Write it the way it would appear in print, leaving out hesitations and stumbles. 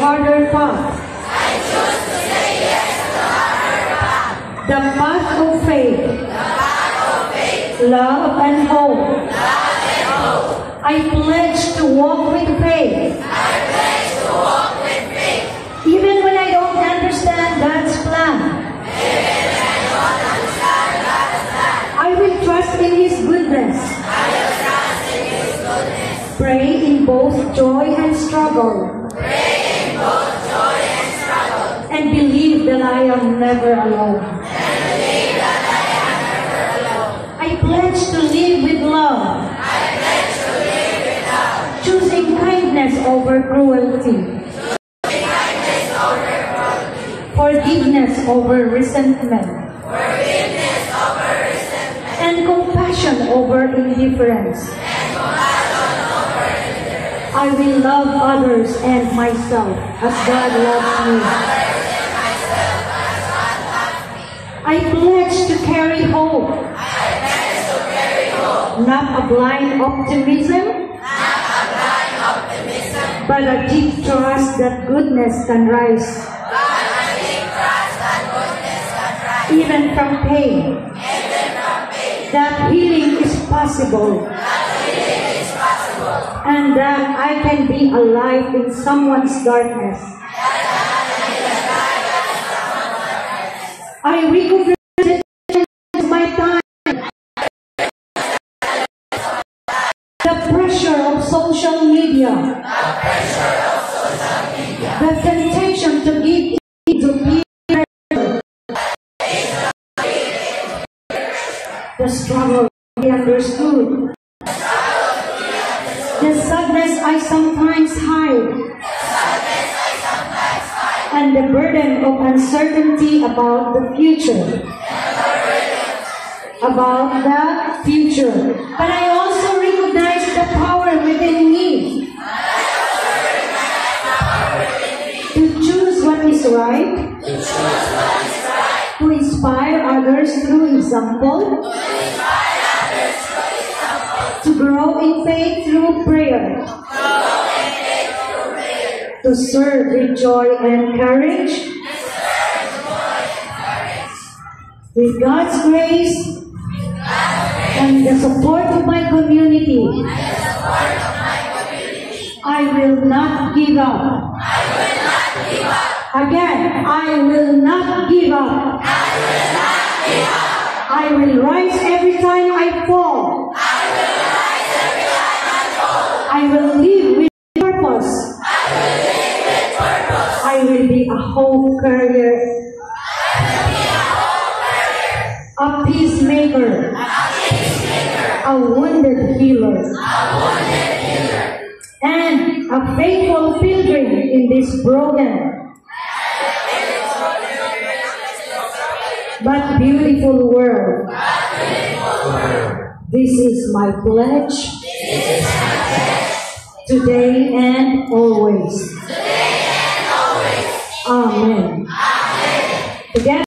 harder path. The path of faith, love and hope. I pledge to walk with faith. Even when I don't understand God's plan. I will trust in His goodness. Pray in both joy and struggle. And believe that I am never alone. I pledge to live with love. Choosing kindness over cruelty. Forgiveness over resentment. And compassion over indifference. I will love others and myself as God loves me. I pledge to carry hope. Not a blind optimism, but a deep trust that goodness can rise. Even from pain. That healing is possible. And that I can be alive in someone's darkness. I recognize my time. The pressure of social media. The temptation to give in to peer. The struggle to be understood. The sadness I sometimes hide. And the burden of uncertainty about the future. But I also recognize the power within me. To choose what is right. To inspire others through example. To grow in faith through prayer. To serve with joy and courage. With God's grace and the support of my community, I will not give up. Again, I will not give up. I will rise every time I fall. I will live with purpose. I will be a hope carrier. A peacemaker. A wounded healer. And a faithful pilgrim in this broken but beautiful world. This is my pledge. Today and always. Amen. Together.